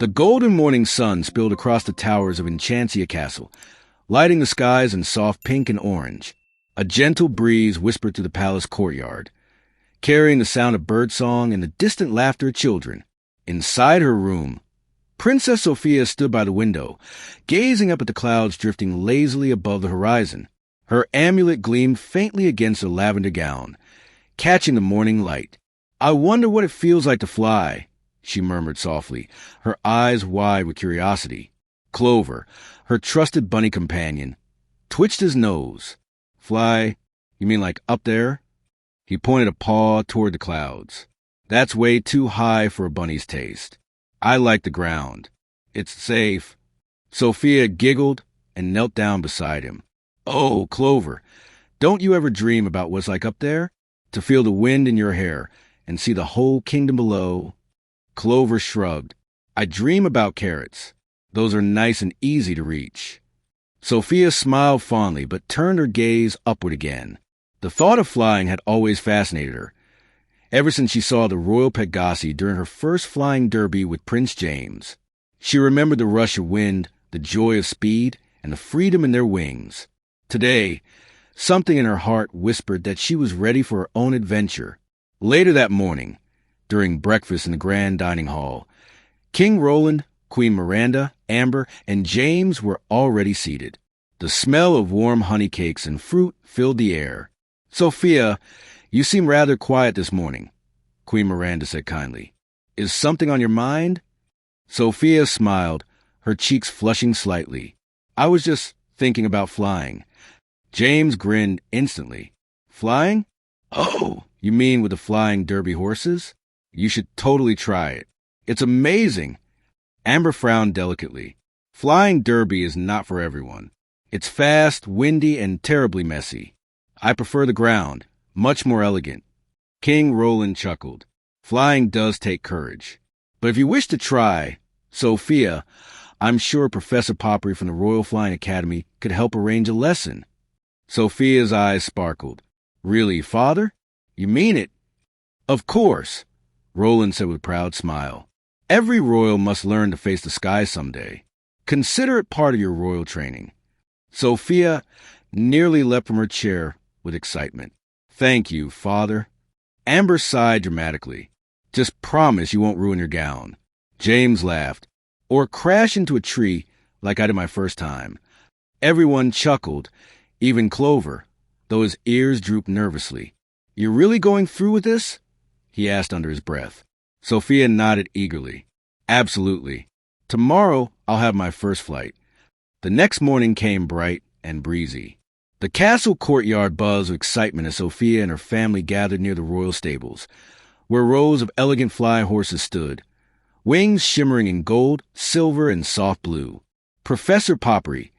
The golden morning sun spilled across the towers of Enchantia Castle, lighting the skies in soft pink and orange. A gentle breeze whispered through the palace courtyard, carrying the sound of birdsong and the distant laughter of children. Inside her room, Princess Sofia stood by the window, gazing up at the clouds drifting lazily above the horizon. Her amulet gleamed faintly against her lavender gown, catching the morning light. "I wonder what it feels like to fly," she murmured softly, her eyes wide with curiosity. Clover, her trusted bunny companion, twitched his nose. "Fly? You mean like up there?" He pointed a paw toward the clouds. "That's way too high for a bunny's taste. I like the ground. It's safe." Sofia giggled and knelt down beside him. "Oh, Clover, don't you ever dream about what's like up there? To feel the wind in your hair and see the whole kingdom below?" Clover shrugged. "I dream about carrots. Those are nice and easy to reach." Sofia smiled fondly, but turned her gaze upward again. The thought of flying had always fascinated her, ever since she saw the royal Pegasi during her first flying derby with Prince James. She remembered the rush of wind, the joy of speed, and the freedom in their wings. Today, something in her heart whispered that she was ready for her own adventure. Later that morning, during breakfast in the grand dining hall, King Roland, Queen Miranda, Amber, and James were already seated. The smell of warm honey cakes and fruit filled the air. "Sofia, you seem rather quiet this morning," Queen Miranda said kindly. "Is something on your mind?" Sofia smiled, her cheeks flushing slightly. "I was just thinking about flying." James grinned instantly. "Flying? Oh, you mean with the flying derby horses? You should totally try it. It's amazing." Amber frowned delicately. "Flying derby is not for everyone. It's fast, windy, and terribly messy. I prefer the ground, much more elegant." King Roland chuckled. "Flying does take courage. But if you wish to try, Sofia, I'm sure Professor Poppery from the Royal Flying Academy could help arrange a lesson." Sofia's eyes sparkled. "Really, Father? You mean it?" "Of course," Roland said with a proud smile. "Every royal must learn to face the sky someday. Consider it part of your royal training." Sofia nearly leapt from her chair with excitement. "Thank you, Father." Amber sighed dramatically. "Just promise you won't ruin your gown." James laughed. "Or crash into a tree like I did my first time." Everyone chuckled, even Clover, though his ears drooped nervously. "You're really going through with this?" he asked under his breath. Sofia nodded eagerly. "Absolutely. Tomorrow I'll have my first flight." The next morning came bright and breezy. The castle courtyard buzzed with excitement as Sofia and her family gathered near the royal stables, where rows of elegant flying horses stood, wings shimmering in gold, silver, and soft blue. Professor Poppery,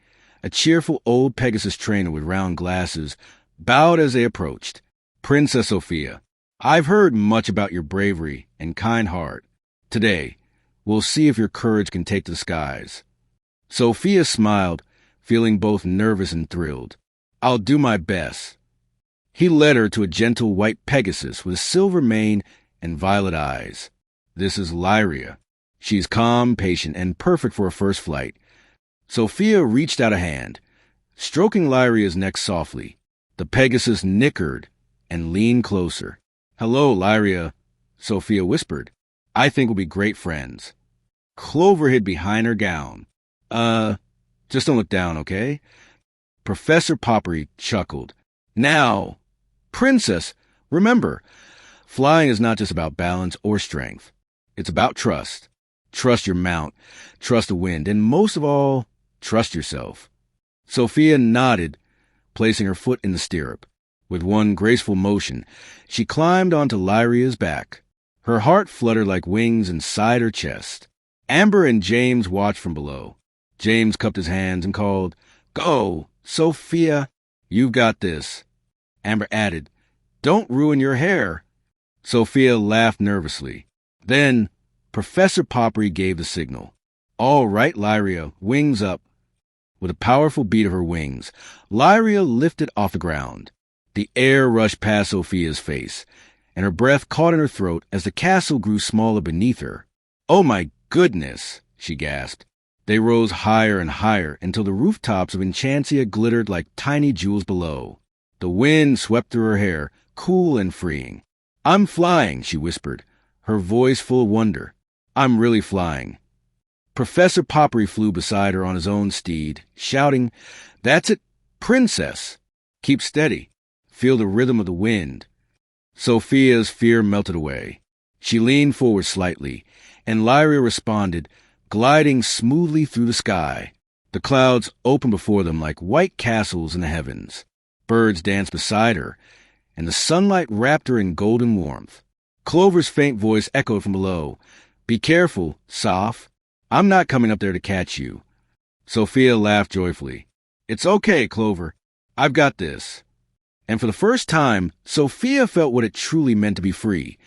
a cheerful old Pegasus trainer with round glasses, bowed as they approached. "Princess Sofia, I've heard much about your bravery and kind heart. Today, we'll see if your courage can take to the skies." Sofia smiled, feeling both nervous and thrilled. "I'll do my best." He led her to a gentle white Pegasus with a silver mane and violet eyes. "This is Lyria. She's calm, patient, and perfect for a first flight." Sofia reached out a hand, stroking Lyria's neck softly. The Pegasus nickered and leaned closer. "Hello, Lyria," Sofia whispered. "I think we'll be great friends." Clover hid behind her gown. Just don't look down, okay?" Professor Poppery chuckled. "Now, Princess, remember, flying is not just about balance or strength. It's about trust. Trust your mount, trust the wind, and most of all, trust yourself." Sofia nodded, placing her foot in the stirrup. With one graceful motion, she climbed onto Lyria's back. Her heart fluttered like wings inside her chest. Amber and James watched from below. James cupped his hands and called, "Go, Sofia, you've got this." Amber added, "Don't ruin your hair." Sofia laughed nervously. Then Professor Poppery gave the signal. "All right, Lyria, wings up." With a powerful beat of her wings, Lyria lifted off the ground. The air rushed past Sofia's face, and her breath caught in her throat as the castle grew smaller beneath her. "Oh my goodness," she gasped. They rose higher and higher until the rooftops of Enchantia glittered like tiny jewels below. The wind swept through her hair, cool and freeing. "I'm flying," she whispered, her voice full of wonder. "I'm really flying." Professor Poppery flew beside her on his own steed, shouting, "That's it, Princess! Keep steady. Feel the rhythm of the wind." Sofia's fear melted away. She leaned forward slightly, and Lyria responded, gliding smoothly through the sky. The clouds opened before them like white castles in the heavens. Birds danced beside her, and the sunlight wrapped her in golden warmth. Clover's faint voice echoed from below. "Be careful, Soph. I'm not coming up there to catch you." Sofia laughed joyfully. "It's okay, Clover. I've got this." And for the first time, Sofia felt what it truly meant to be free,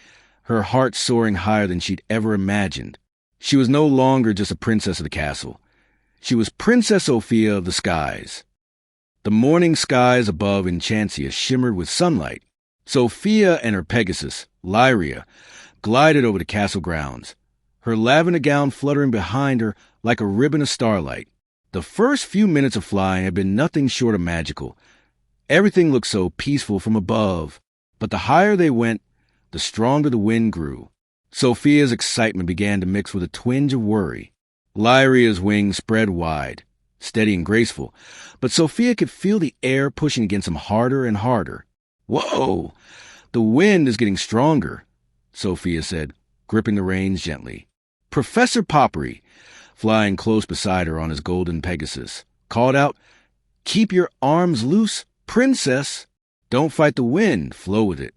her heart soaring higher than she'd ever imagined. She was no longer just a princess of the castle. She was Princess Sofia of the skies. The morning skies above Enchantia shimmered with sunlight. Sofia and her Pegasus, Lyria, glided over the castle grounds, her lavender gown fluttering behind her like a ribbon of starlight. The first few minutes of flying had been nothing short of magical. Everything looked so peaceful from above, but the higher they went, the stronger the wind grew. Sofia's excitement began to mix with a twinge of worry. Lyria's wings spread wide, steady and graceful, but Sofia could feel the air pushing against them harder and harder. "Whoa! The wind is getting stronger," Sofia said, gripping the reins gently. Professor Poppery, flying close beside her on his golden Pegasus, called out, "Keep your arms loose, Princess. Don't fight the wind, flow with it."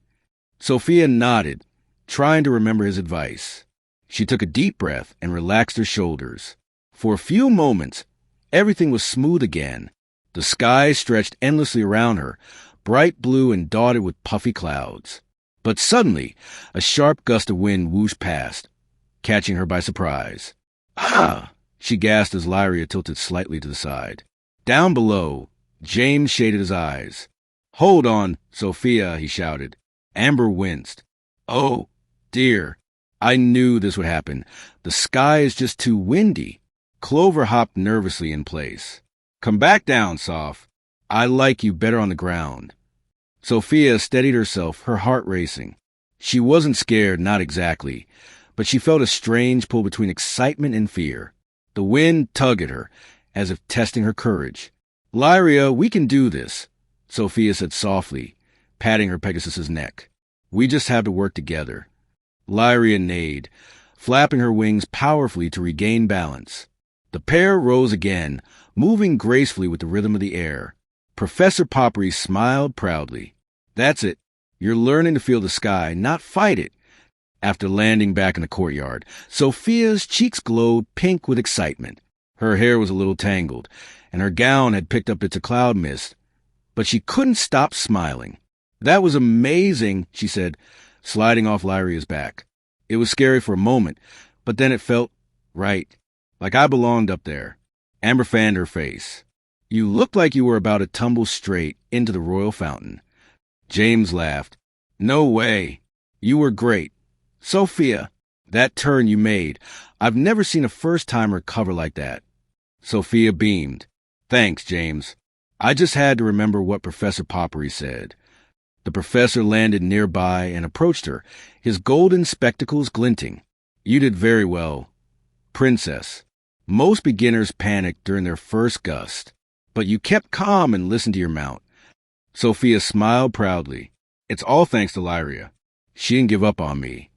Sofia nodded, trying to remember his advice. She took a deep breath and relaxed her shoulders. For a few moments, everything was smooth again. The sky stretched endlessly around her, bright blue and dotted with puffy clouds. But suddenly, a sharp gust of wind whooshed past, catching her by surprise. "Ah!" she gasped as Lyria tilted slightly to the side. Down below, James shaded his eyes. "Hold on, Sofia," he shouted. Amber winced. "Oh, dear. I knew this would happen. The sky is just too windy." Clover hopped nervously in place. "Come back down, Soph. I like you better on the ground." Sofia steadied herself, her heart racing. She wasn't scared, not exactly, but she felt a strange pull between excitement and fear. The wind tugged at her, as if testing her courage. "Lyria, we can do this," Sofia said softly, patting her Pegasus's neck. "We just have to work together." Lyria neighed, flapping her wings powerfully to regain balance. The pair rose again, moving gracefully with the rhythm of the air. Professor Poppery smiled proudly. "That's it. You're learning to feel the sky, not fight it." After landing back in the courtyard, Sofia's cheeks glowed pink with excitement. Her hair was a little tangled, and her gown had picked up bits of cloud mist, but she couldn't stop smiling. "That was amazing," she said, sliding off Lyria's back. "It was scary for a moment, but then it felt right, like I belonged up there." Amber fanned her face. "You looked like you were about to tumble straight into the royal fountain." James laughed. "No way. You were great. Sofia, that turn you made, I've never seen a first-timer cover like that." Sofia beamed. "Thanks, James. I just had to remember what Professor Poppery said." The professor landed nearby and approached her, his golden spectacles glinting. "You did very well, Princess. Most beginners panic during their first gust, but you kept calm and listened to your mount." Sofia smiled proudly. "It's all thanks to Lyria. She didn't give up on me."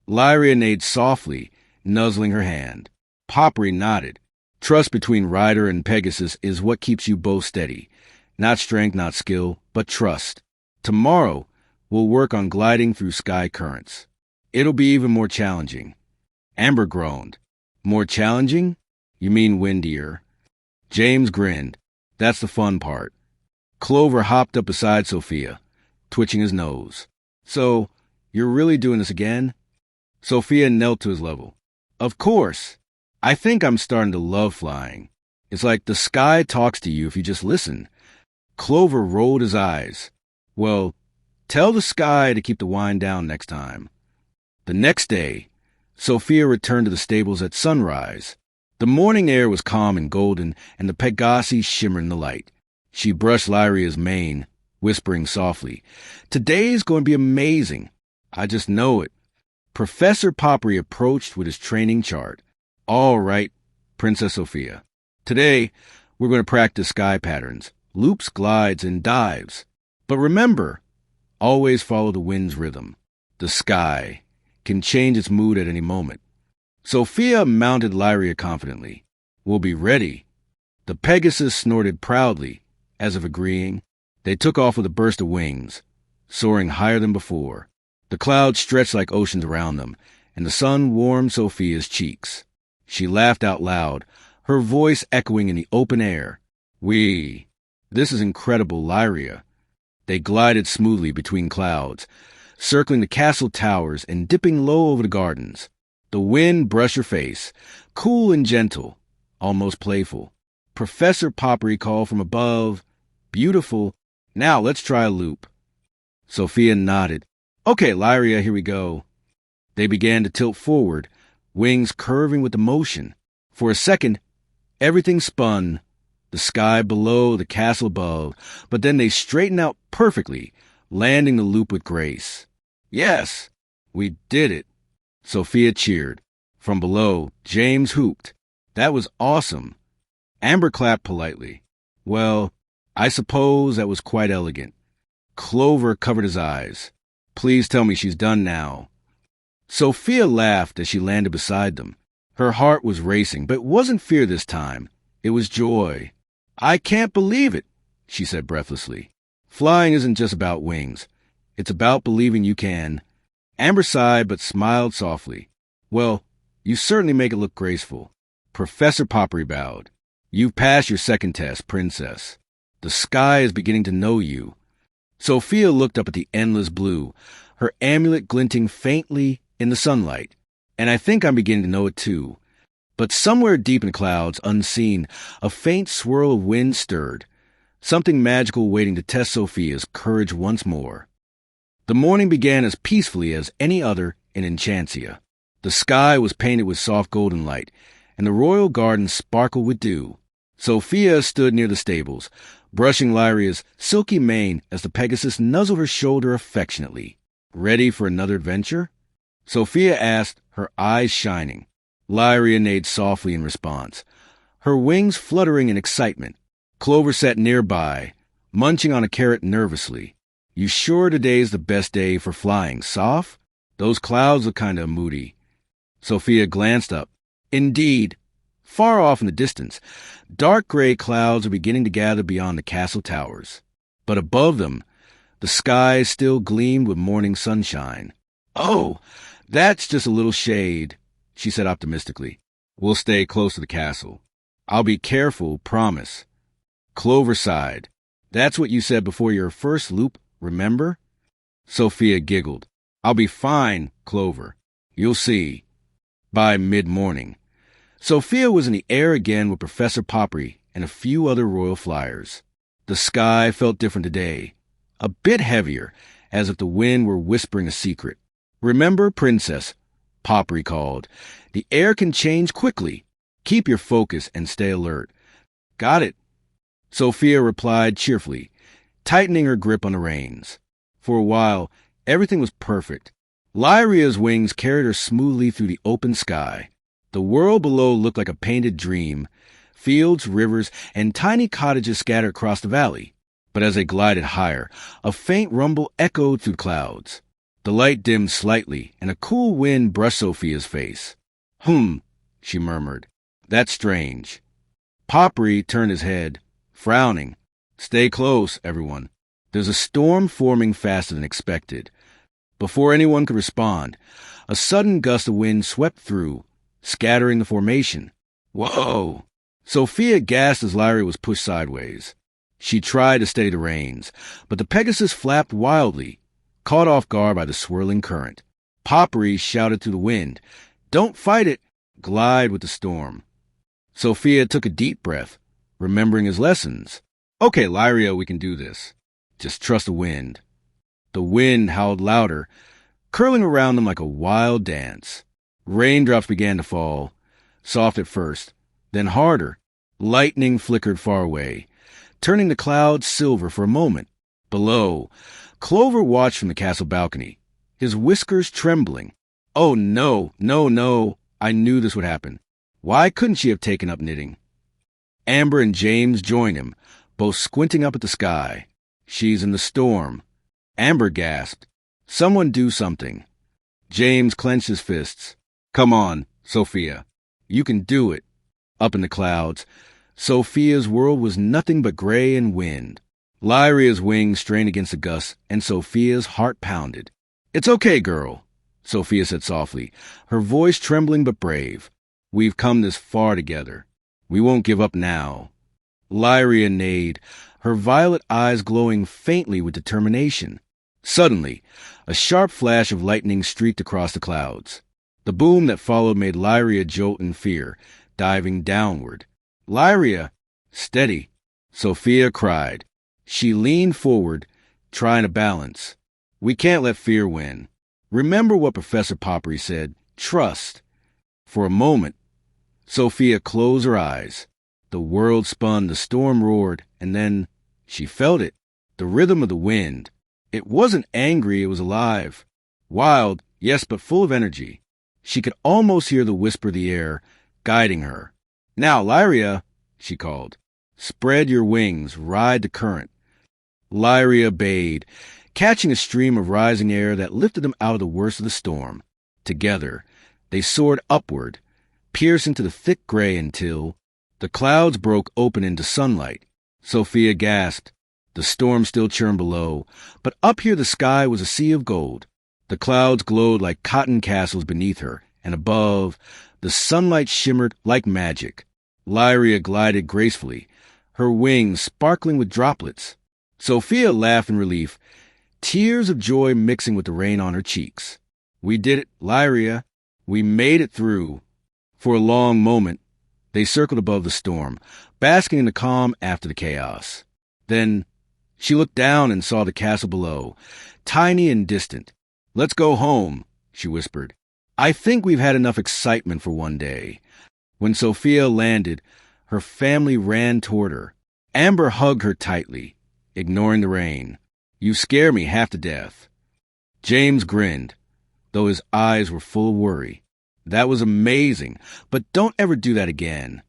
Lyria neighed softly, nuzzling her hand. Poppery nodded. "Trust between rider and Pegasus is what keeps you both steady. Not strength, not skill, but trust. Tomorrow, we'll work on gliding through sky currents. It'll be even more challenging." Amber groaned. "More challenging? You mean windier." James grinned. "That's the fun part." Clover hopped up beside Sofia, twitching his nose. "So, you're really doing this again?" Sofia knelt to his level. "Of course. I think I'm starting to love flying. It's like the sky talks to you if you just listen." Clover rolled his eyes. "Well, tell the sky to keep the wind down next time." The next day, Sofia returned to the stables at sunrise. The morning air was calm and golden, and the Pegasi shimmered in the light. She brushed Lyria's mane, whispering softly, "Today's going to be amazing. I just know it." Professor Poppery approached with his training chart. "All right, Princess Sofia. Today, we're going to practice sky patterns, loops, glides, and dives. But remember, always follow the wind's rhythm. The sky can change its mood at any moment." Sofia mounted Lyria confidently. "We'll be ready." The Pegasus snorted proudly, as if agreeing. They took off with a burst of wings, soaring higher than before. The clouds stretched like oceans around them, and the sun warmed Sofia's cheeks. She laughed out loud, her voice echoing in the open air. This is incredible, Lyria." They glided smoothly between clouds, circling the castle towers and dipping low over the gardens. The wind brushed her face, cool and gentle, almost playful. Professor Poppery called from above, "Beautiful. Now let's try a loop." Sofia nodded. "Okay, Lyria, here we go." They began to tilt forward, wings curving with the motion. For a second, everything spun, the sky below, the castle above, but then they straightened out perfectly, landing the loop with grace. "Yes, we did it." Sofia cheered. From below, James hooped. "That was awesome." Amber clapped politely. "Well, I suppose that was quite elegant." Clover covered his eyes. "Please tell me she's done now." Sofia laughed as she landed beside them. Her heart was racing, but it wasn't fear this time. It was joy. "I can't believe it," she said breathlessly. "Flying isn't just about wings. It's about believing you can." Amber sighed but smiled softly. "Well, you certainly make it look graceful." Professor Poppery bowed. "You've passed your second test, Princess. The sky is beginning to know you." Sofia looked up at the endless blue, her amulet glinting faintly in the sunlight. "And I think I'm beginning to know it too." But somewhere deep in the clouds, unseen, a faint swirl of wind stirred, something magical waiting to test Sofia's courage once more. The morning began as peacefully as any other in Enchantia. The sky was painted with soft golden light, and the royal garden sparkled with dew. Sofia stood near the stables, brushing Lyria's silky mane as the Pegasus nuzzled her shoulder affectionately. "Ready for another adventure?" Sofia asked, her eyes shining. Lyria neighed softly in response, her wings fluttering in excitement. Clover sat nearby, munching on a carrot nervously. "You sure today's the best day for flying, Soph? Those clouds look kind of moody." Sofia glanced up. Indeed, far off in the distance, dark gray clouds were beginning to gather beyond the castle towers. But above them, the sky still gleamed with morning sunshine. "Oh, that's just a little shade," she said optimistically. "We'll stay close to the castle. I'll be careful, promise." Clover sighed. "That's what you said before your first loop, remember?" Sofia giggled. "I'll be fine, Clover. You'll see." By mid-morning, Sofia was in the air again with Professor Poppery and a few other royal flyers. The sky felt different today, a bit heavier, as if the wind were whispering a secret. "Remember, Princess," Poppery called, "the air can change quickly. Keep your focus and stay alert." "Got it," Sofia replied cheerfully, tightening her grip on the reins. For a while, everything was perfect. Lyria's wings carried her smoothly through the open sky. The world below looked like a painted dream, fields, rivers, and tiny cottages scattered across the valley. But as they glided higher, a faint rumble echoed through the clouds. The light dimmed slightly, and a cool wind brushed Sofia's face. She murmured. "That's strange." Poppery turned his head, frowning. "Stay close, everyone. There's a storm forming faster than expected." Before anyone could respond, a sudden gust of wind swept through, scattering the formation. "Whoa!" Sofia gasped as Lyria was pushed sideways. She tried to steady the reins, but the Pegasus flapped wildly, caught off guard by the swirling current. Poppery shouted through the wind, "Don't fight it! Glide with the storm." Sofia took a deep breath, remembering his lessons. "Okay, Lyria, we can do this. Just trust the wind." The wind howled louder, curling around them like a wild dance. Raindrops began to fall, soft at first, Then harder. Lightning flickered far away, turning the clouds silver for a moment. Below, Clover watched from the castle balcony, his whiskers trembling. Oh, no, no, no. I knew this would happen. Why couldn't she have taken up knitting? Amber and James joined him, both squinting up at the sky. She's in the storm. Amber gasped. Someone do something. James clenched his fists. Come on, Sophia. You can do it. Up in the clouds, Sophia's world was nothing but gray and wind. Lyria's wings strained against the gusts, and Sophia's heart pounded. It's okay, girl, Sophia said softly, her voice trembling but brave. We've come this far together. We won't give up now. Lyria neighed, her violet eyes glowing faintly with determination. Suddenly, a sharp flash of lightning streaked across the clouds. The boom that followed made Lyria jolt in fear, diving downward. Lyria! Steady! Sophia cried. She leaned forward, trying to balance. We can't let fear win. Remember what Professor Poppery said. Trust. For a moment, Sophia closed her eyes. The world spun, the storm roared, and then she felt it. The rhythm of the wind. It wasn't angry, it was alive. Wild, yes, but full of energy. She could almost hear the whisper of the air, guiding her. Now, Lyria, she called. Spread your wings, ride the current. Lyria obeyed, catching a stream of rising air that lifted them out of the worst of the storm. Together, they soared upward, pierced into the thick gray until the clouds broke open into sunlight. Sophia gasped. The storm still churned below, but up here the sky was a sea of gold. The clouds glowed like cotton castles beneath her, and above, the sunlight shimmered like magic. Lyria glided gracefully, her wings sparkling with droplets. Sophia laughed in relief, tears of joy mixing with the rain on her cheeks. We did it, Lyria. We made it through. For a long moment, they circled above the storm, basking in the calm after the chaos. Then she looked down and saw the castle below, tiny and distant. Let's go home, she whispered. I think we've had enough excitement for one day. When Sophia landed, her family ran toward her. Amber hugged her tightly, ignoring the rain. You scare me half to death. James grinned, though his eyes were full of worry. That was amazing, but don't ever do that again.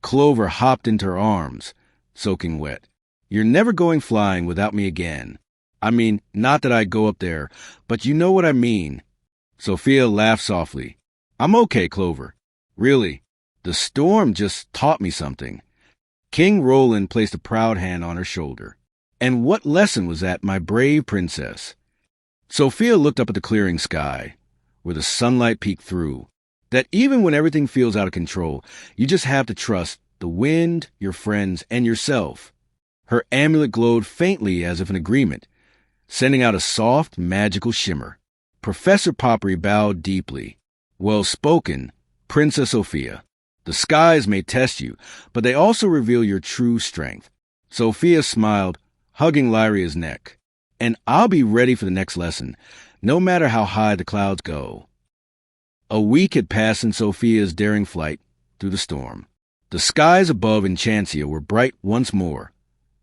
Clover hopped into her arms, soaking wet. You're never going flying without me again. I mean, not that I'd go up there, but you know what I mean. Sophia laughed softly. I'm okay, Clover. Really, the storm just taught me something. King Roland placed a proud hand on her shoulder. And what lesson was that, my brave princess? Sophia looked up at the clearing sky, where the sunlight peeked through. That even when everything feels out of control, you just have to trust the wind, your friends, and yourself. Her amulet glowed faintly as if in agreement, sending out a soft, magical shimmer. Professor Poppery bowed deeply. Well spoken, Princess Sophia. The skies may test you, but they also reveal your true strength. Sophia smiled, hugging Lyria's neck. And I'll be ready for the next lesson, no matter how high the clouds go. A week had passed in Sophia's daring flight through the storm. The skies above Enchantia were bright once more,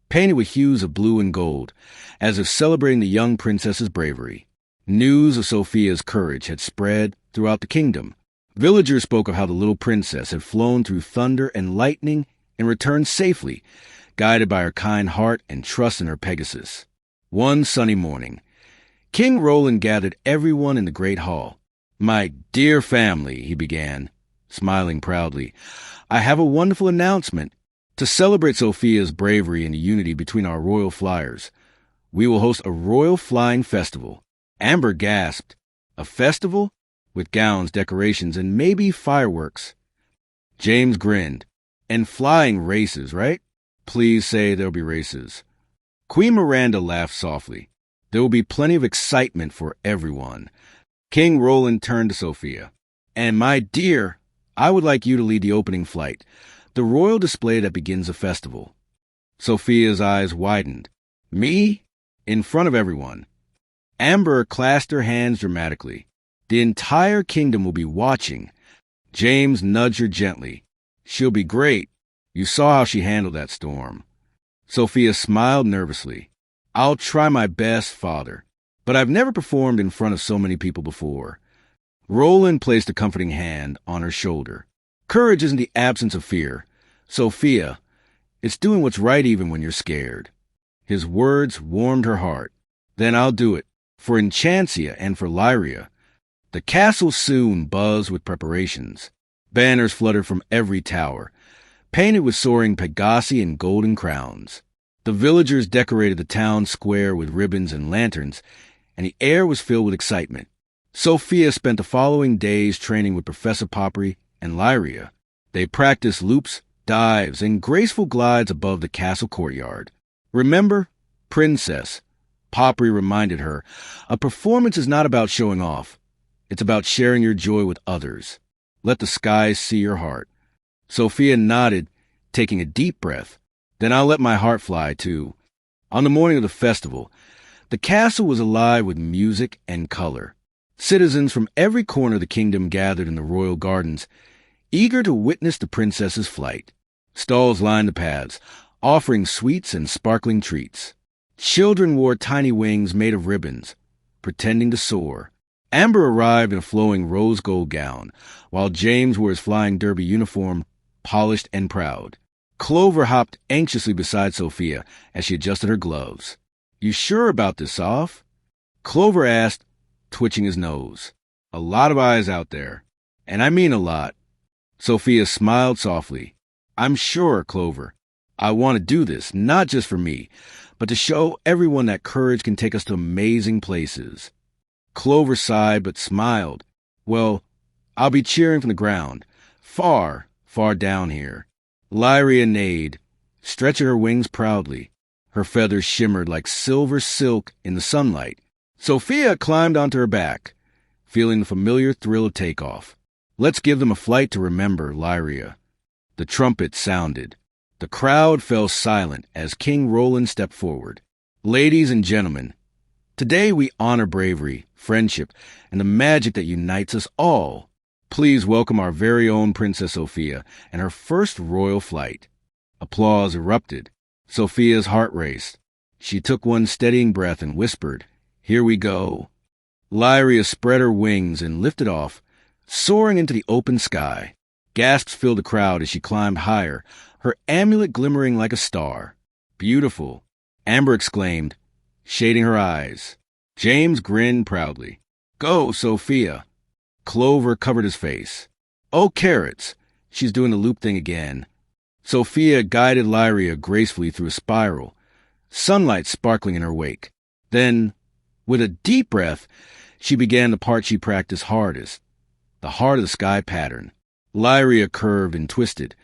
painted with hues of blue and gold, as if celebrating the young princess's bravery. News of Sophia's courage had spread throughout the kingdom. Villagers spoke of how the little princess had flown through thunder and lightning and returned safely, guided by her kind heart and trust in her Pegasus. One sunny morning, King Roland gathered everyone in the great hall. My dear family, he began, smiling proudly, I have a wonderful announcement. To celebrate Sophia's bravery and the unity between our royal flyers, we will host a royal flying festival. Amber gasped. A festival? With gowns, decorations, and maybe fireworks. James grinned. And flying races, right? Please say there'll be races. Queen Miranda laughed softly. There will be plenty of excitement for everyone. King Roland turned to Sophia. And my dear, I would like you to lead the opening flight, the royal display that begins the festival. Sophia's eyes widened. Me? In front of everyone. Amber clasped her hands dramatically. The entire kingdom will be watching. James nudged her gently. She'll be great. You saw how she handled that storm. Sofia smiled nervously. I'll try my best, father, but I've never performed in front of so many people before. Roland placed a comforting hand on her shoulder. Courage isn't the absence of fear. Sofia, it's doing what's right even when you're scared. His words warmed her heart. Then I'll do it, for Enchantia and for Lyria. The castle soon buzzed with preparations. Banners fluttered from every tower, painted with soaring pegasi and golden crowns. The villagers decorated the town square with ribbons and lanterns, and the air was filled with excitement. Sofia spent the following days training with Professor Poppery and Lyria. They practiced loops, dives, and graceful glides above the castle courtyard. Remember, Princess, Poppery reminded her, a performance is not about showing off. It's about sharing your joy with others. Let the skies see your heart. Sofia nodded, taking a deep breath. Then I'll let my heart fly, too. On the morning of the festival, the castle was alive with music and color. Citizens from every corner of the kingdom gathered in the royal gardens, eager to witness the princess's flight. Stalls lined the paths, offering sweets and sparkling treats. Children wore tiny wings made of ribbons, pretending to soar. Amber arrived in a flowing rose gold gown, while James wore his flying derby uniform, polished and proud. Clover hopped anxiously beside Sofia as she adjusted her gloves. You sure about this, Soph? Clover asked, twitching his nose. A lot of eyes out there, and I mean a lot. Sofia smiled softly. I'm sure, Clover. I want to do this, not just for me, but to show everyone that courage can take us to amazing places. Clover sighed but smiled. Well, I'll be cheering from the ground, far, far down here. Lyria neighed, stretching her wings proudly. Her feathers shimmered like silver silk in the sunlight. Sofia climbed onto her back, feeling the familiar thrill of takeoff. Let's give them a flight to remember, Lyria. The trumpet sounded. The crowd fell silent as King Roland stepped forward. Ladies and gentlemen, today we honor bravery, friendship, and the magic that unites us all. Please welcome our very own Princess Sofia and her first royal flight. Applause erupted. Sofia's heart raced. She took one steadying breath and whispered, Here we go. Lyria spread her wings and lifted off, soaring into the open sky. Gasps filled the crowd as she climbed higher, her amulet glimmering like a star. Beautiful, Amber exclaimed, shading her eyes. James grinned proudly. Go, Sofia. Clover covered his face. Oh, carrots. She's doing the loop thing again. Sofia guided Lyria gracefully through a spiral, sunlight sparkling in her wake. Then, with a deep breath, she began the part she practiced hardest, the heart of the sky pattern. Lyria curved and twisted,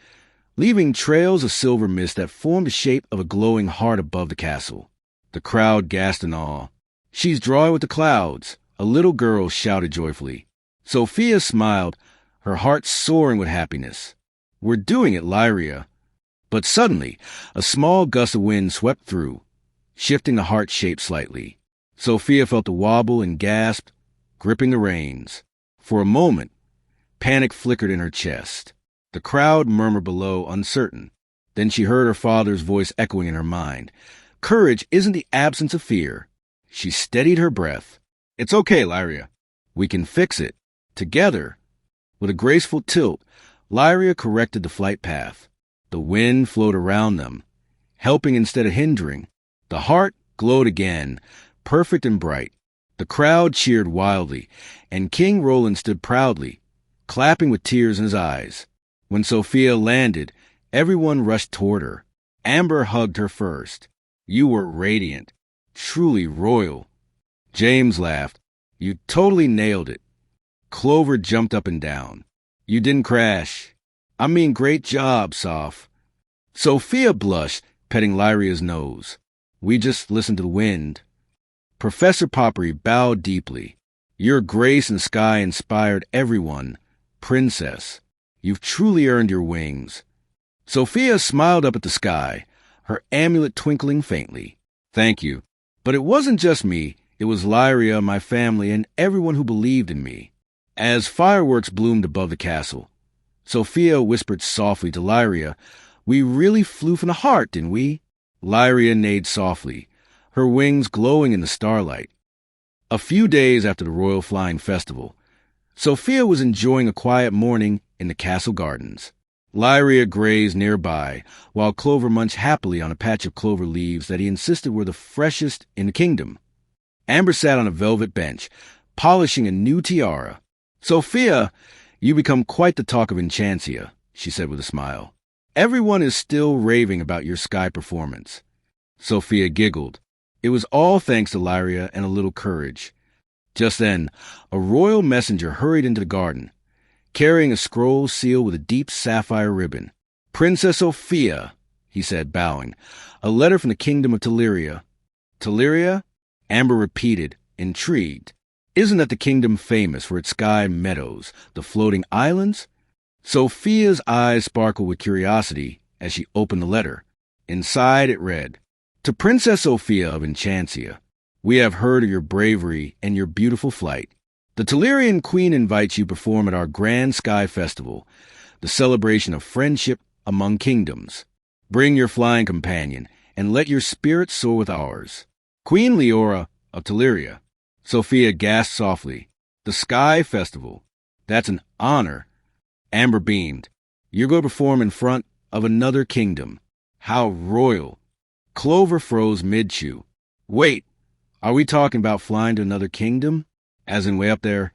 leaving trails of silver mist that formed the shape of a glowing heart above the castle. The crowd gasped in awe. She's drawing with the clouds, a little girl shouted joyfully. Sofia smiled, her heart soaring with happiness. We're doing it, Lyria. But suddenly, a small gust of wind swept through, shifting the heart shape slightly. Sofia felt the wobble and gasped, gripping the reins. For a moment, panic flickered in her chest. The crowd murmured below, uncertain. Then she heard her father's voice echoing in her mind. Courage isn't the absence of fear. She steadied her breath. It's okay, Lyria. We can fix it. Together. With a graceful tilt, Lyria corrected the flight path. The wind flowed around them, helping instead of hindering. The heart glowed again, perfect and bright. The crowd cheered wildly, and King Roland stood proudly, clapping with tears in his eyes. When Sofia landed, everyone rushed toward her. Amber hugged her first. You were radiant, truly royal. James laughed. You totally nailed it. Clover jumped up and down. You didn't crash. I mean, great job, Soph. Sofia blushed, petting Lyria's nose. We just listened to the wind. Professor Poppery bowed deeply. Your grace and sky inspired everyone. Princess, you've truly earned your wings. Sofia smiled up at the sky, her amulet twinkling faintly. Thank you. But it wasn't just me. It was Lyria, my family, and everyone who believed in me. As fireworks bloomed above the castle, Sofia whispered softly to Lyria, "We really flew from the heart, didn't we?" Lyria neighed softly, her wings glowing in the starlight. A few days after the Royal Flying Festival, Sofia was enjoying a quiet morning in the castle gardens. Lyria grazed nearby, while Clover munched happily on a patch of clover leaves that he insisted were the freshest in the kingdom. Amber sat on a velvet bench, polishing a new tiara. "Sofia, you become quite the talk of Enchantia," she said with a smile. "Everyone is still raving about your sky performance." Sofia giggled. It was all thanks to Lyria and a little courage. Just then, a royal messenger hurried into the garden, carrying a scroll sealed with a deep sapphire ribbon. "Princess Sofia," he said, bowing. "A letter from the kingdom of Tyria." "Tyria?" Amber repeated, intrigued. "Isn't that the kingdom famous for its sky meadows, the floating islands?" Sophia's eyes sparkled with curiosity as she opened the letter. Inside it read, "To Princess Sofia of Enchantia, we have heard of your bravery and your beautiful flight. The Tyrian queen invites you to perform at our grand sky festival, the celebration of friendship among kingdoms. Bring your flying companion and let your spirit soar with ours. Queen Leora of Tyria." Sofia gasped softly. "The sky festival? That's an honor." Amber beamed. "You're going to perform in front of another kingdom. How royal." Clover froze mid-chew. "Wait, are we talking about flying to another kingdom? As in way up there?"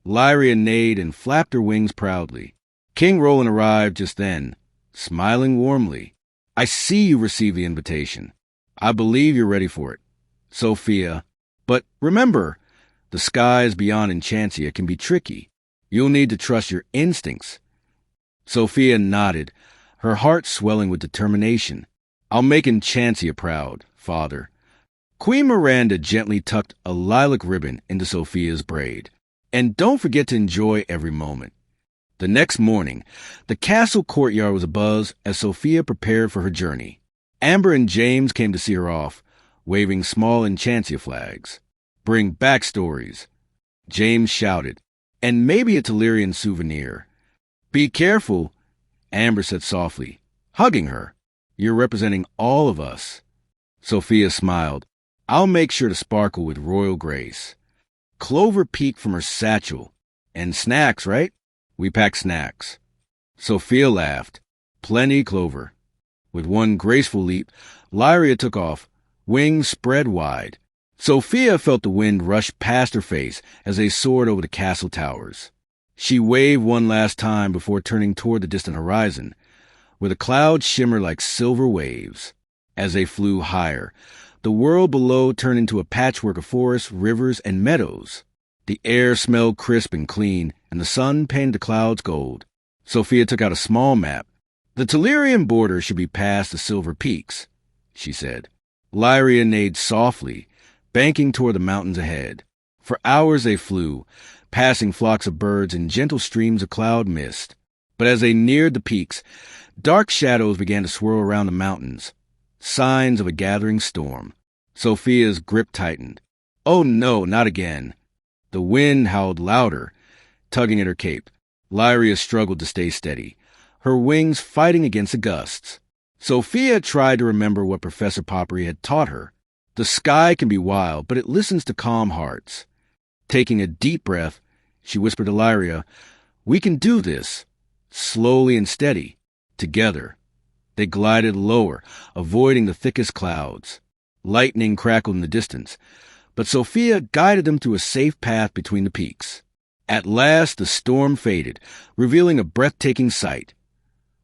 Lyria neighed and flapped her wings proudly. King Roland arrived just then, smiling warmly. "I see you received the invitation. I believe you're ready for it, Sofia. But remember, the skies beyond Enchantia can be tricky. You'll need to trust your instincts." Sofia nodded, her heart swelling with determination. "I'll make Enchantia proud, Father." Queen Miranda gently tucked a lilac ribbon into Sofia's braid. "And don't forget to enjoy every moment." The next morning, the castle courtyard was abuzz as Sofia prepared for her journey. Amber and James came to see her off, waving small Enchantia flags. "Bring back stories," James shouted, "and maybe a Tyrian souvenir." "Be careful," Amber said softly, hugging her. "You're representing all of us." Sofia smiled. "I'll make sure to sparkle with royal grace." Clover peeked from her satchel. "And snacks, right?" "We pack snacks." Sofia laughed. "Plenty, Clover." With one graceful leap, Lyria took off, wings spread wide. Sofia felt the wind rush past her face as they soared over the castle towers. She waved one last time before turning toward the distant horizon, where the clouds shimmered like silver waves. As they flew higher, the world below turned into a patchwork of forests, rivers, and meadows. The air smelled crisp and clean, and the sun painted the clouds gold. Sofia took out a small map. "The Tyrian border should be past the Silver Peaks," she said. Lyria neighed softly, banking toward the mountains ahead. For hours they flew, passing flocks of birds and gentle streams of cloud mist. But as they neared the peaks, dark shadows began to swirl around the mountains, signs of a gathering storm. Sofia's grip tightened. "Oh no, not again." The wind howled louder, tugging at her cape. Lyria struggled to stay steady, her wings fighting against the gusts. Sofia tried to remember what Professor Poppery had taught her. The sky can be wild, but it listens to calm hearts. Taking a deep breath, she whispered to Lyria, "We can do this." Slowly and steady, together. They glided lower, avoiding the thickest clouds. Lightning crackled in the distance, but Sofia guided them through a safe path between the peaks. At last the storm faded, revealing a breathtaking sight.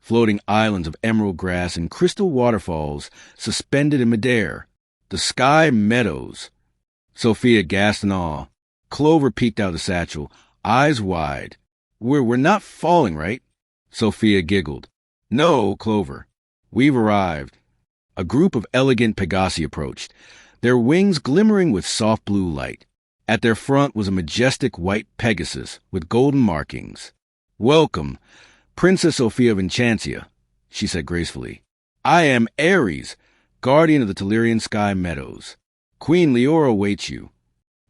Floating islands of emerald grass and crystal waterfalls suspended in midair. The sky meadows. Sofia gasped in awe. Clover peeked out of the satchel, eyes wide. We're not falling, right?" Sofia giggled. "No, Clover. We've arrived." A group of elegant Pegasi approached, their wings glimmering with soft blue light. At their front was a majestic white Pegasus with golden markings. "Welcome, Princess Sofia of Enchantia," she said gracefully. "I am Ares, guardian of the Tyrian sky meadows. Queen Leora awaits you."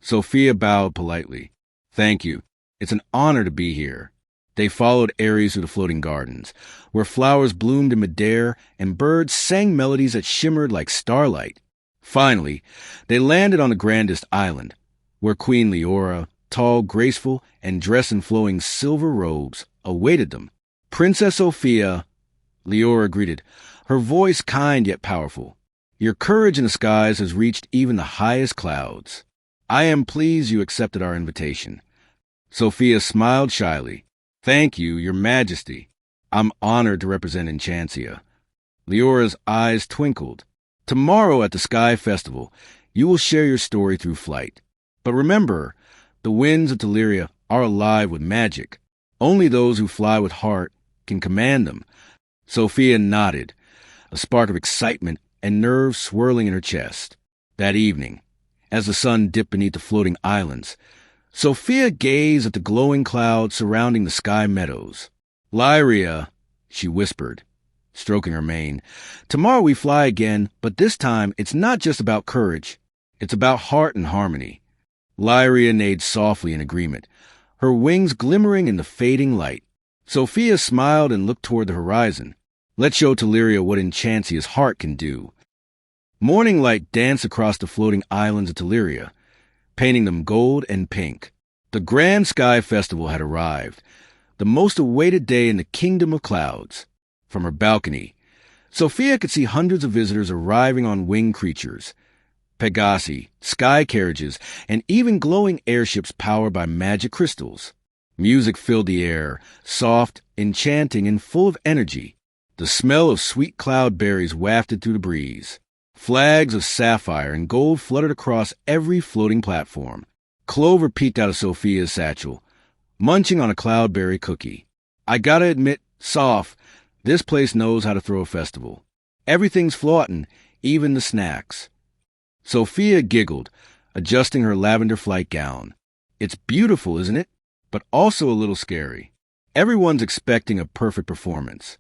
Sofia bowed politely. "Thank you. It's an honor to be here." They followed Ares through the floating gardens, where flowers bloomed in midair and birds sang melodies that shimmered like starlight. Finally, they landed on the grandest island, where Queen Leora, tall, graceful, and dressed in flowing silver robes, awaited them. "Princess Sofia," Leora greeted, her voice kind yet powerful. "Your courage in the skies has reached even the highest clouds. I am pleased you accepted our invitation." Sofia smiled shyly. "Thank you, Your Majesty. I'm honored to represent Enchantia." Leora's eyes twinkled. "Tomorrow at the Sky Festival, you will share your story through flight. But remember, the winds of Tyria are alive with magic. Only those who fly with heart can command them." Sofia nodded, a spark of excitement and nerves swirling in her chest. That evening, as the sun dipped beneath the floating islands, Sofia gazed at the glowing clouds surrounding the sky meadows. "Lyria," she whispered, stroking her mane, "tomorrow we fly again, but this time it's not just about courage. It's about heart and harmony." Lyria neighed softly in agreement, her wings glimmering in the fading light. Sofia smiled and looked toward the horizon. Let's show Tyria what Enchantia's heart can do. Morning light danced across the floating islands of Tyria, painting them gold and pink. The Grand Sky Festival had arrived, the most awaited day in the Kingdom of Clouds. From her balcony, Sofia could see hundreds of visitors arriving on winged creatures, Pegasi, sky carriages, and even glowing airships powered by magic crystals. Music filled the air, soft, enchanting, and full of energy. The smell of sweet cloud berries wafted through the breeze. Flags of sapphire and gold fluttered across every floating platform. Clover peeked out of Sofia's satchel, munching on a cloudberry cookie. "I gotta admit, Soph, this place knows how to throw a festival. Everything's floating, even the snacks." Sofia giggled, adjusting her lavender flight gown. "It's beautiful, isn't it? But also a little scary. Everyone's expecting a perfect performance."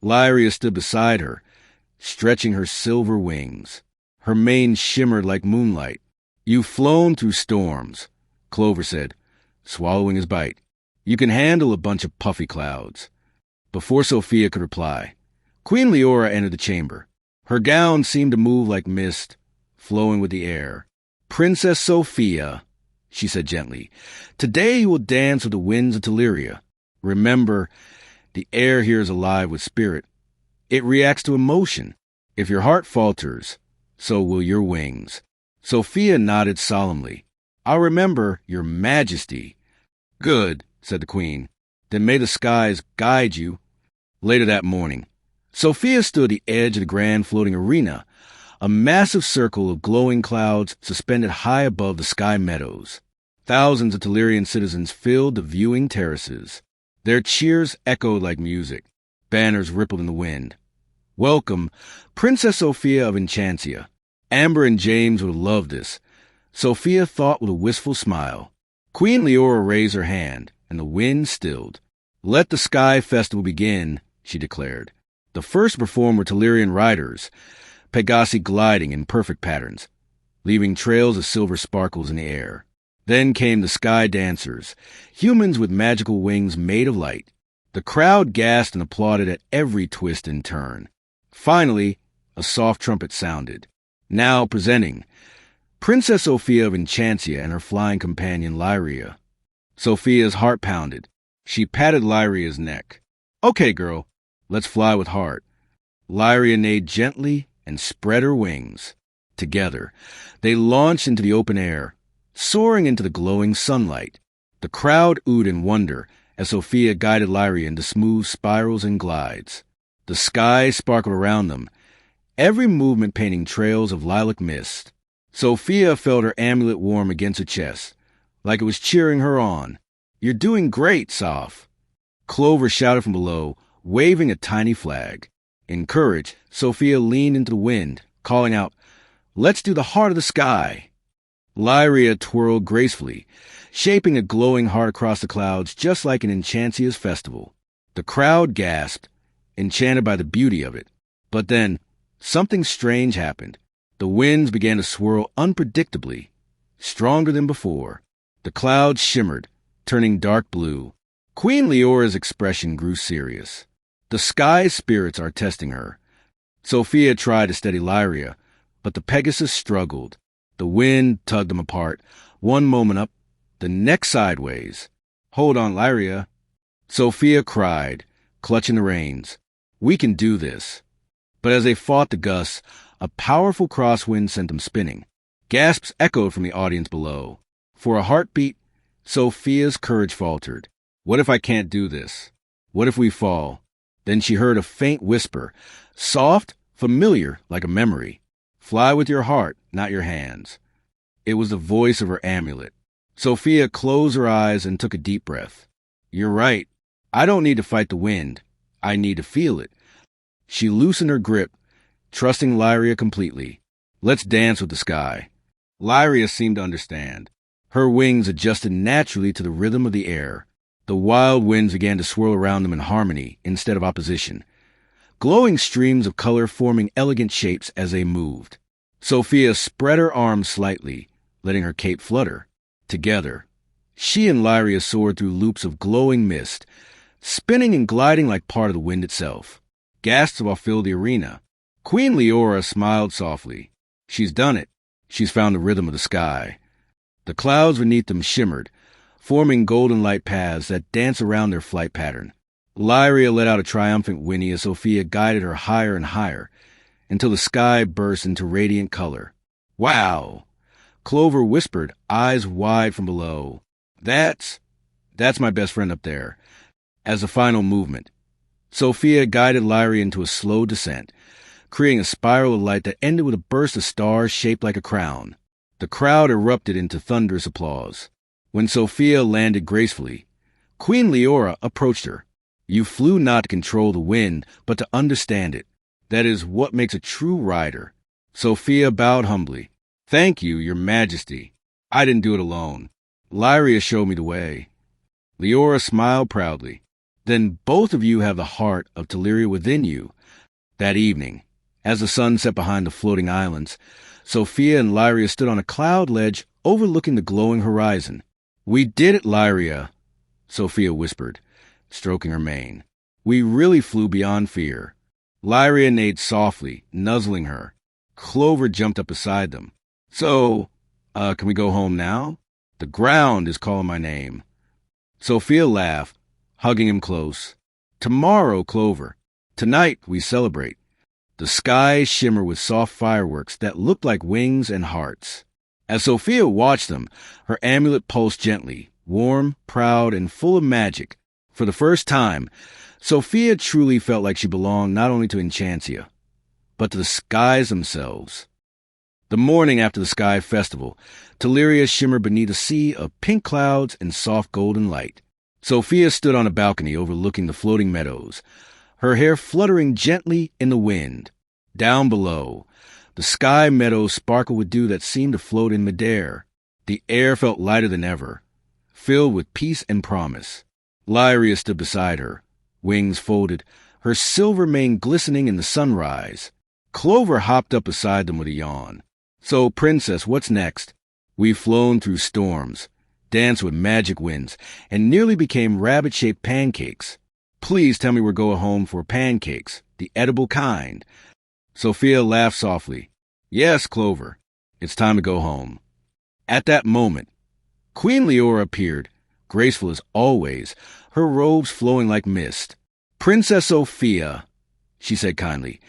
Lyria stood beside her, stretching her silver wings. Her mane shimmered like moonlight. "You've flown through storms," Clover said, swallowing his bite. "You can handle a bunch of puffy clouds." Before Sofia could reply, Queen Leora entered the chamber. Her gown seemed to move like mist, flowing with the air. "Princess Sofia," she said gently, "today you will dance with the winds of Tyria. Remember, the air here is alive with spirit. It reacts to emotion. If your heart falters, so will your wings." Sofia nodded solemnly. "I'll remember, Your Majesty." "Good," said the Queen. "Then may the skies guide you." Later that morning, Sofia stood at the edge of the grand floating arena, a massive circle of glowing clouds suspended high above the sky meadows. Thousands of Tyrian citizens filled the viewing terraces. Their cheers echoed like music. Banners rippled in the wind. "Welcome, Princess Sofia of Enchantia." Amber and James would have loved this, Sofia thought with a wistful smile. Queen Leora raised her hand, and the wind stilled. "Let the Sky Festival begin," she declared. The first to perform were Tyrian riders, Pegasi gliding in perfect patterns, leaving trails of silver sparkles in the air. Then came the sky dancers, humans with magical wings made of light. The crowd gasped and applauded at every twist and turn. Finally, a soft trumpet sounded. Now presenting Princess Sofia of Enchantia and her flying companion Lyria. Sofia's heart pounded. She patted Lyria's neck. "Okay, girl, let's fly with heart." Lyria neighed gently and spread her wings. Together, they launched into the open air, soaring into the glowing sunlight. The crowd oohed in wonder as Sofia guided Lyria into smooth spirals and glides. The sky sparkled around them, every movement painting trails of lilac mist. Sofia felt her amulet warm against her chest, like it was cheering her on. "You're doing great, Soph." Clover shouted from below, waving a tiny flag. Encouraged, Sofia leaned into the wind, calling out, "Let's do the heart of the sky." Lyria twirled gracefully, shaping a glowing heart across the clouds just like in Enchantia's festival. The crowd gasped, enchanted by the beauty of it. But then, something strange happened. The winds began to swirl unpredictably, stronger than before. The clouds shimmered, turning dark blue. Queen Leora's expression grew serious. The sky spirits are testing her. Sofia tried to steady Lyria, but the Pegasus struggled. The wind tugged them apart, one moment up, the next sideways. "Hold on, Lyria." Sofia cried, clutching the reins. "We can do this." But as they fought the gusts, a powerful crosswind sent them spinning. Gasps echoed from the audience below. For a heartbeat, Sofia's courage faltered. "What if I can't do this? What if we fall?" Then she heard a faint whisper, soft, familiar, like a memory. "Fly with your heart, not your hands." It was the voice of her amulet. Sofia closed her eyes and took a deep breath. "You're right. I don't need to fight the wind. I need to feel it." She loosened her grip, trusting Lyria completely. "Let's dance with the sky." Lyria seemed to understand. Her wings adjusted naturally to the rhythm of the air. The wild winds began to swirl around them in harmony instead of opposition, glowing streams of color forming elegant shapes as they moved. Sofia spread her arms slightly, letting her cape flutter. Together, she and Lyria soared through loops of glowing mist, spinning and gliding like part of the wind itself. Gasps filled the arena. Queen Leora smiled softly. She's done it. She's found the rhythm of the sky. The clouds beneath them shimmered, forming golden light paths that danced around their flight pattern. Lyria let out a triumphant whinny as Sofia guided her higher and higher, until the sky burst into radiant color. "Wow!" Clover whispered, eyes wide from below. That's my best friend up there." As a final movement, Sofia guided Lyria into a slow descent, creating a spiral of light that ended with a burst of stars shaped like a crown. The crowd erupted into thunderous applause. When Sofia landed gracefully, Queen Leora approached her. "You flew not to control the wind, but to understand it. That is what makes a true rider." Sofia bowed humbly. "Thank you, Your Majesty. I didn't do it alone. Lyria showed me the way." Leora smiled proudly. "Then both of you have the heart of Tyria within you." That evening, as the sun set behind the floating islands, Sofia and Lyria stood on a cloud ledge overlooking the glowing horizon. "We did it, Lyria," Sofia whispered, stroking her mane. "We really flew beyond fear." Lyria neighed softly, nuzzling her. Clover jumped up beside them. "So, can we go home now? The ground is calling my name." Sofia laughed, hugging him close. "Tomorrow, Clover. Tonight we celebrate." The skies shimmer with soft fireworks that looked like wings and hearts. As Sofia watched them, her amulet pulsed gently, warm, proud, and full of magic. For the first time, Sofia truly felt like she belonged not only to Enchantia, but to the skies themselves. The morning after the Sky Festival, Tyria shimmered beneath a sea of pink clouds and soft golden light. Sofia stood on a balcony overlooking the floating meadows, her hair fluttering gently in the wind. Down below, the sky meadows sparkled with dew that seemed to float in midair. The air felt lighter than ever, filled with peace and promise. Lyria stood beside her, wings folded, her silver mane glistening in the sunrise. Clover hopped up beside them with a yawn. "So, Princess, what's next? We've flown through storms, danced with magic winds, and nearly became rabbit-shaped pancakes. Please tell me we're going home for pancakes, the edible kind." Sofia laughed softly. "Yes, Clover, it's time to go home." At that moment, Queen Leora appeared, graceful as always, her robes flowing like mist. "Princess Sofia," she said kindly,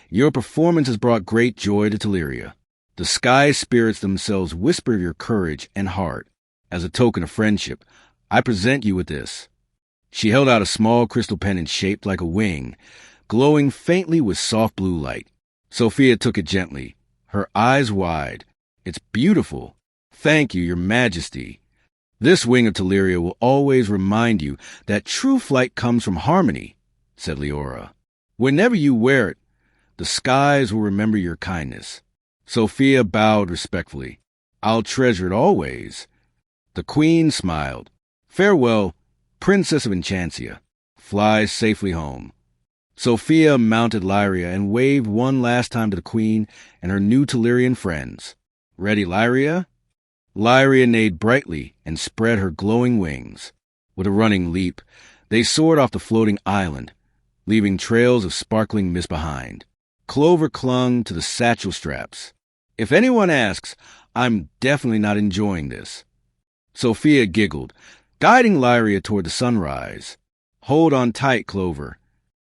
"your performance has brought great joy to Tyria. The sky spirits themselves whisper your courage and heart. As a token of friendship, I present you with this." She held out a small crystal pendant shaped like a wing, glowing faintly with soft blue light. Sofia took it gently, her eyes wide. "It's beautiful. Thank you, Your Majesty. This wing of Tyria will always remind you that true flight comes from harmony," said Leora. "Whenever you wear it, the skies will remember your kindness." Sofia bowed respectfully. "I'll treasure it always." The queen smiled. "Farewell, Princess of Enchantia. Fly safely home." Sofia mounted Lyria and waved one last time to the queen and her new Tyrian friends. "Ready, Lyria?" Lyria neighed brightly and spread her glowing wings. With a running leap, they soared off the floating island, leaving trails of sparkling mist behind. Clover clung to the satchel straps. If anyone asks, I'm definitely not enjoying this. Sofia giggled, guiding Lyria toward the sunrise. Hold on tight, Clover.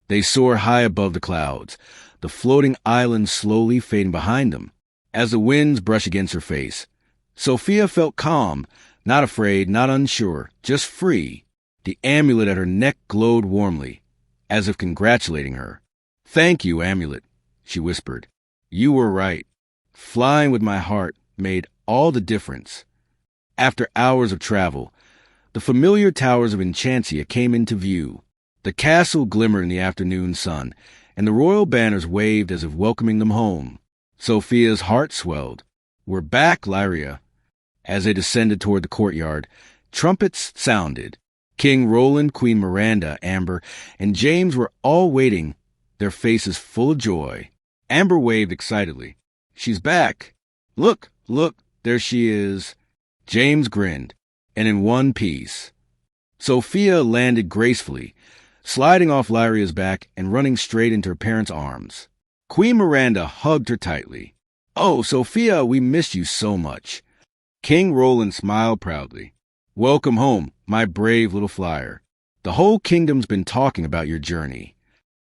They soared high above the clouds, the floating island slowly fading behind them. As the winds brushed against her face, Sofia felt calm, not afraid, not unsure, just free. The amulet at her neck glowed warmly, as if congratulating her. Thank you, amulet, she whispered. You were right. Flying with my heart made all the difference. After hours of travel, the familiar towers of Enchantia came into view. The castle glimmered in the afternoon sun, and the royal banners waved as if welcoming them home. Sofia's heart swelled. We're back, Lyria. As they descended toward the courtyard, trumpets sounded. King Roland, Queen Miranda, Amber, and James were all waiting, their faces full of joy. Amber waved excitedly. She's back. Look, there she is. James grinned, and in one piece. Sofia landed gracefully, sliding off Lyria's back and running straight into her parents' arms. Queen Miranda hugged her tightly. Oh, Sofia, we missed you so much. King Roland smiled proudly. Welcome home, my brave little flyer. The whole kingdom's been talking about your journey.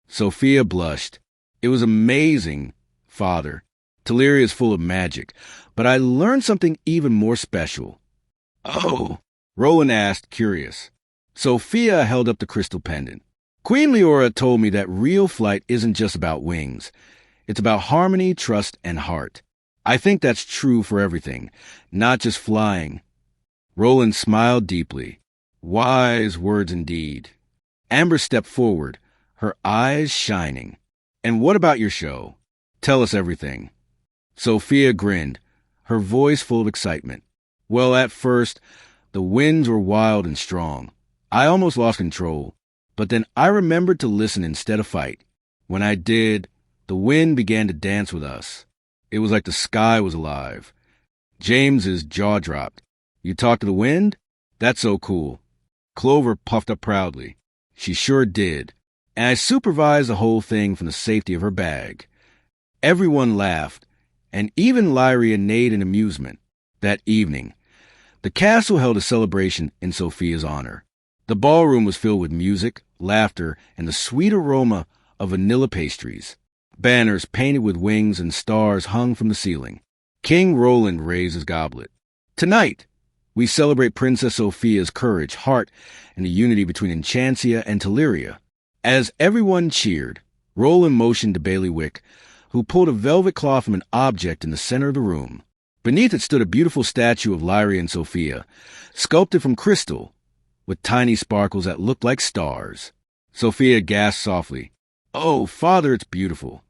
Sofia blushed. It was amazing, Father. Tyria is full of magic, but I learned something even more special. Oh, Roland asked, curious. Sofia held up the crystal pendant. Queen Leora told me that real flight isn't just about wings. It's about harmony, trust, and heart. I think that's true for everything, not just flying. Roland smiled deeply. Wise words indeed. Amber stepped forward, her eyes shining. And what about your show? Tell us everything. Sofia grinned, her voice full of excitement. Well, at first, the winds were wild and strong. I almost lost control, but then I remembered to listen instead of fight. When I did, the wind began to dance with us. It was like the sky was alive. James's jaw dropped. You talked to the wind? That's so cool. Clover puffed up proudly. She sure did. And I supervised the whole thing from the safety of her bag. Everyone laughed, and even Lyria neighed in amusement. That evening, the castle held a celebration in Sofia's honor. The ballroom was filled with music, laughter, and the sweet aroma of vanilla pastries. Banners painted with wings and stars hung from the ceiling. King Roland raised his goblet. Tonight, we celebrate Princess Sofia's courage, heart, and the unity between Enchantia and Tyria. As everyone cheered, Roland motioned to Bailiwick, who pulled a velvet cloth from an object in the center of the room. Beneath it stood a beautiful statue of Lyria and Sofia, sculpted from crystal, with tiny sparkles that looked like stars. Sofia gasped softly. Oh, Father, it's beautiful.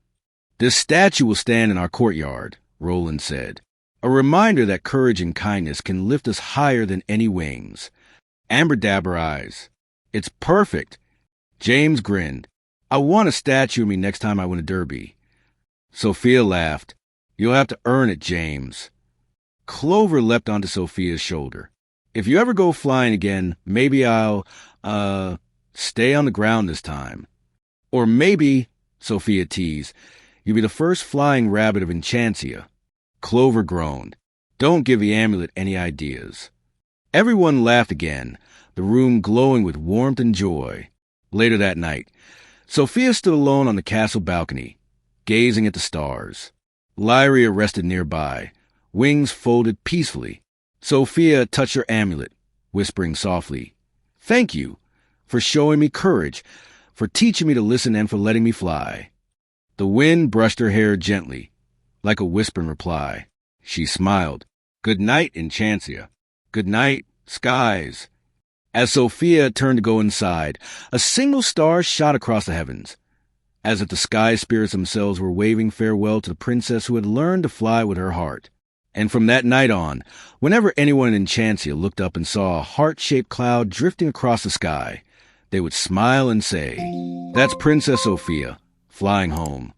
This statue will stand in our courtyard, Roland said. A reminder that courage and kindness can lift us higher than any wings. Amber dabbed her eyes. It's perfect. James grinned. I want a statue of me next time I win a derby. Sofia laughed. You'll have to earn it, James. Clover leapt onto Sofia's shoulder. If you ever go flying again, maybe I'll, stay on the ground this time. Or maybe, Sofia teased, you'll be the first flying rabbit of Enchantia. Clover groaned. Don't give the amulet any ideas. Everyone laughed again, the room glowing with warmth and joy. Later that night, Sofia stood alone on the castle balcony, gazing at the stars. Lyria rested nearby, wings folded peacefully. Sofia touched her amulet, whispering softly, Thank you for showing me courage, for teaching me to listen and for letting me fly. The wind brushed her hair gently, like a whisper in reply. She smiled. Good night, Enchantia. Good night, skies. As Sofia turned to go inside, a single star shot across the heavens, as if the sky spirits themselves were waving farewell to the princess who had learned to fly with her heart. And from that night on, whenever anyone in Enchantia looked up and saw a heart-shaped cloud drifting across the sky, they would smile and say, That's Princess Sofia, flying home.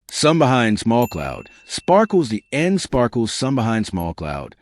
Sun behind small cloud, sparkles the end sparkles sun behind small cloud.